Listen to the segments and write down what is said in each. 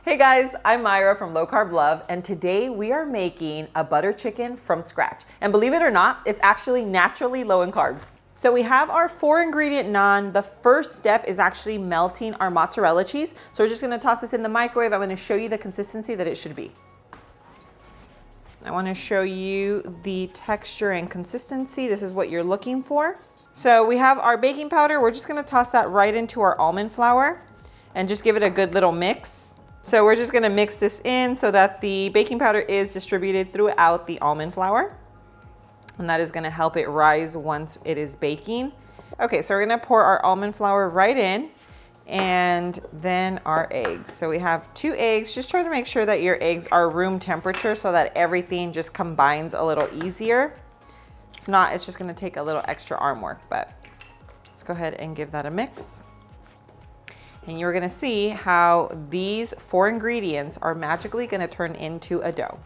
Hey guys, I'm Myra from Low Carb Love, and today we are making a butter chicken from scratch. And believe it or not, it's actually naturally low in carbs. So we have our 4-ingredient naan. The first step is actually melting our mozzarella cheese. So we're just gonna toss this in the microwave. I'm gonna show you the consistency that it should be. I wanna show you the texture and consistency. This is what you're looking for. So we have our baking powder. We're just gonna toss that right into our almond flour and just give it a good little mix. So we're just gonna mix this in so that the baking powder is distributed throughout the almond flour. And that is gonna help it rise once it is baking. Okay, so we're gonna pour our almond flour right in and then our eggs. So we have 2 eggs. Just try to make sure that your eggs are room temperature so that everything just combines a little easier. If not, it's just gonna take a little extra arm work, but let's go ahead and give that a mix. And you're gonna see how these 4 ingredients are magically gonna turn into a dough.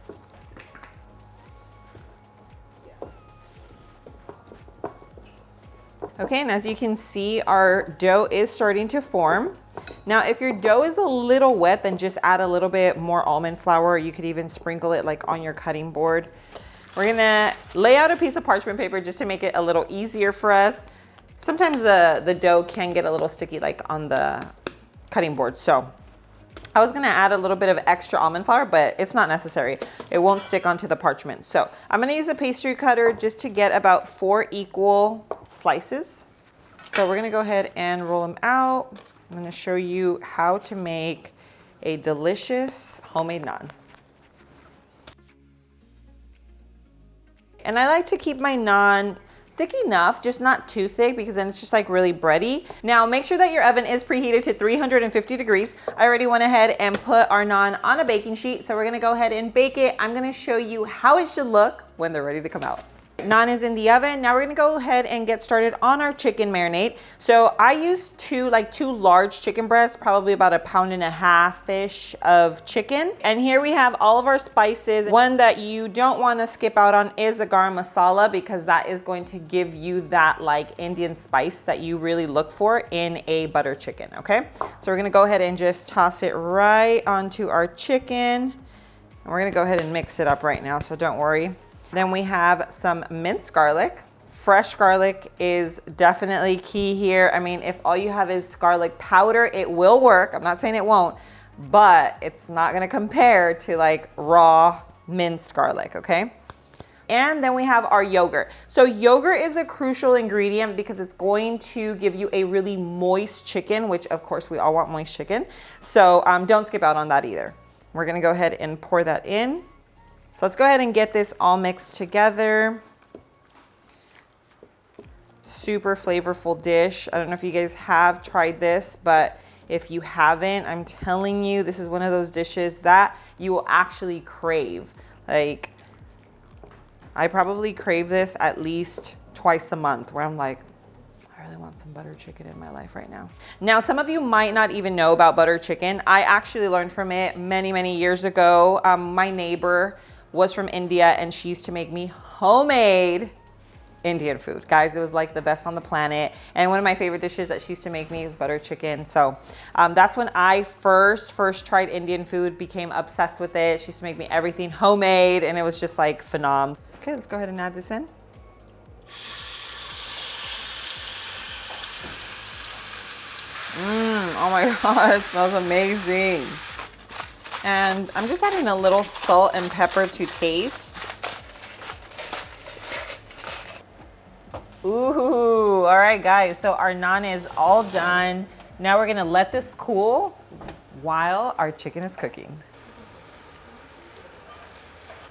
Okay, and as you can see, our dough is starting to form. Now, if your dough is a little wet, then just add a little bit more almond flour. You could even sprinkle it like on your cutting board. We're gonna lay out a piece of parchment paper just to make it a little easier for us. Sometimes the dough can get a little sticky like on the cutting board. So I was gonna add a little bit of extra almond flour, but it's not necessary. It won't stick onto the parchment. So I'm gonna use a pastry cutter just to get about 4 equal slices. So we're gonna go ahead and roll them out. I'm gonna show you how to make a delicious homemade naan. And I like to keep my naan thick enough, just not too thick, because then it's just like really bready. Now make sure that your oven is preheated to 350 degrees. I already went ahead and put our naan on a baking sheet, so we're gonna go ahead and bake it. I'm gonna show you how it should look when they're ready to come out. Naan is in the oven. Now we're gonna go ahead and get started on our chicken marinade. So I used two large chicken breasts, probably about 1.5 pounds-ish of chicken. And here we have all of our spices. One that you don't wanna skip out on is a garam masala, because that is going to give you that like Indian spice that you really look for in a butter chicken, okay? So we're gonna go ahead and just toss it right onto our chicken. And we're gonna go ahead and mix it up right now, so don't worry. Then we have some minced garlic. Fresh garlic is definitely key here. I mean, if all you have is garlic powder, it will work. I'm not saying it won't, but it's not gonna compare to like raw minced garlic, okay? And then we have our yogurt. So yogurt is a crucial ingredient because it's going to give you a really moist chicken, which of course we all want moist chicken. So don't skip out on that either. We're gonna go ahead and pour that in. So let's go ahead and get this all mixed together. Super flavorful dish. I don't know if you guys have tried this, but if you haven't, I'm telling you, this is one of those dishes that you will actually crave. Like, I probably crave this at least twice a month, where I'm like, I really want some butter chicken in my life right now. Now, some of you might not even know about butter chicken. I actually learned from it many, many years ago. My neighbor was from India, and she used to make me homemade Indian food. Guys, it was like the best on the planet. And one of my favorite dishes that she used to make me is butter chicken. So that's when I first tried Indian food, became obsessed with it. She used to make me everything homemade, and it was just like phenomenal. Okay, let's go ahead and add this in. Oh my God, it smells amazing. And I'm just adding a little salt and pepper to taste. Ooh, all right guys, so our naan is all done. Now we're gonna let this cool while our chicken is cooking.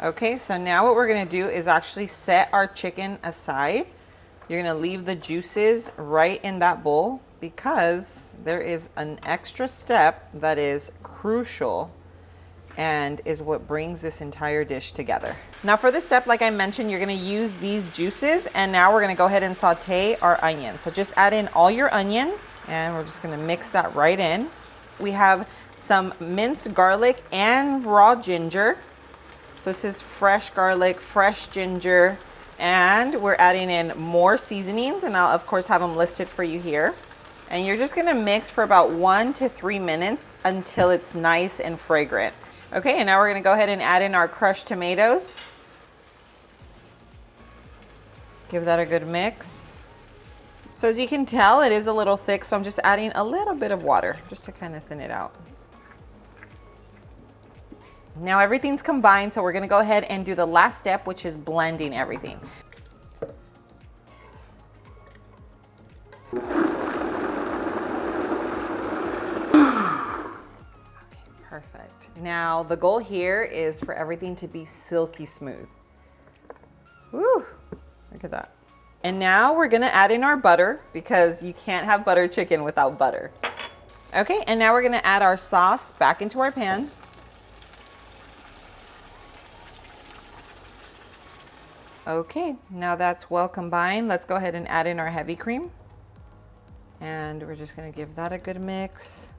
Okay, so now what we're gonna do is actually set our chicken aside. You're gonna leave the juices right in that bowl, because there is an extra step that is crucial and is what brings this entire dish together. Now for this step, like I mentioned, you're gonna use these juices, and now we're gonna go ahead and saute our onion. So just add in all your onion, and we're just gonna mix that right in. We have some minced garlic and raw ginger. So this is fresh garlic, fresh ginger, and we're adding in more seasonings, and I'll of course have them listed for you here. And you're just gonna mix for about 1 to 3 minutes until it's nice and fragrant. Okay, and now we're gonna go ahead and add in our crushed tomatoes. Give that a good mix. So as you can tell, it is a little thick, so I'm just adding a little bit of water just to kind of thin it out. Now everything's combined, so we're gonna go ahead and do the last step, which is blending everything. Perfect. Now the goal here is for everything to be silky smooth. Woo, look at that. And now we're gonna add in our butter because you can't have butter chicken without butter. Okay, and now we're gonna add our sauce back into our pan. Okay, now that's well combined. Let's go ahead and add in our heavy cream. And we're just gonna give that a good mix.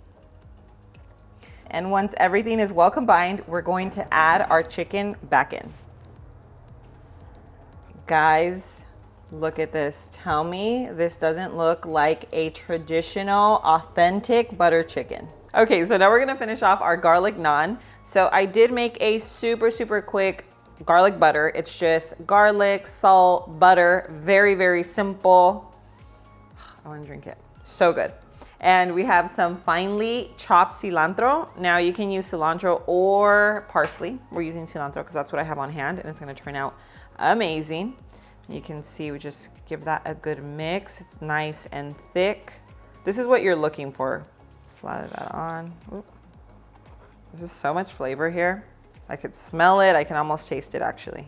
And once everything is well combined, we're going to add our chicken back in. Guys, look at this. Tell me this doesn't look like a traditional, authentic butter chicken. Okay, so now we're gonna finish off our garlic naan. So I did make a super, super quick garlic butter. It's just garlic, salt, butter, very, very simple. I wanna drink it, so good. And we have some finely chopped cilantro. Now you can use cilantro or parsley. We're using cilantro because that's what I have on hand and it's gonna turn out amazing. You can see we just give that a good mix. It's nice and thick. This is what you're looking for. Slide that on. Oop. There's so much flavor here. I could smell it. I can almost taste it actually.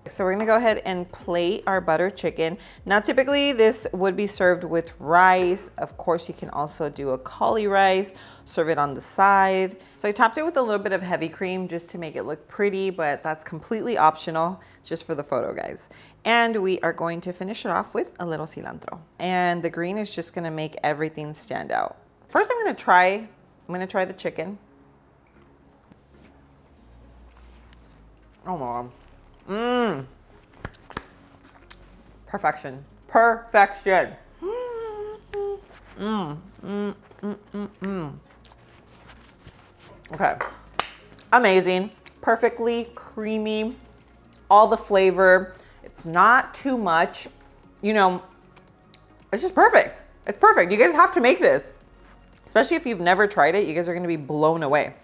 So we're gonna go ahead and plate our butter chicken. Now typically this would be served with rice. Of course you can also do a cauli rice, serve it on the side. So I topped it with a little bit of heavy cream just to make it look pretty, but that's completely optional, just for the photo guys. And we are going to finish it off with a little cilantro. And the green is just gonna make everything stand out. First I'm gonna try the chicken. Oh my God. Mmm. Perfection. Perfection. Okay. Amazing. Perfectly creamy. All the flavor. It's not too much. You know, it's just perfect. It's perfect. You guys have to make this. Especially if you've never tried it, you guys are going to be blown away.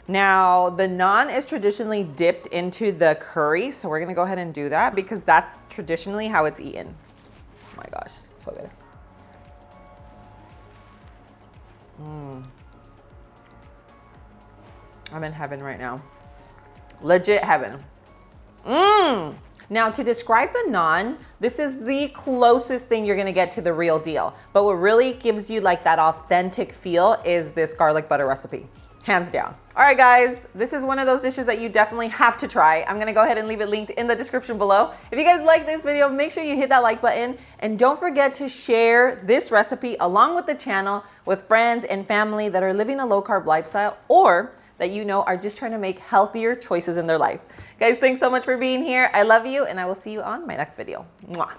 Now, the naan is traditionally dipped into the curry, so we're gonna go ahead and do that because that's traditionally how it's eaten. Oh my gosh, so good. I'm in heaven right now. Legit heaven. Now, to describe the naan, this is the closest thing you're gonna get to the real deal. But what really gives you like that authentic feel is this garlic butter recipe. Hands down. All right, guys, this is one of those dishes that you definitely have to try. I'm gonna go ahead and leave it linked in the description below. If you guys like this video, make sure you hit that like button and don't forget to share this recipe along with the channel with friends and family that are living a low carb lifestyle or that you know are just trying to make healthier choices in their life. Guys, thanks so much for being here. I love you and I will see you on my next video. Mwah.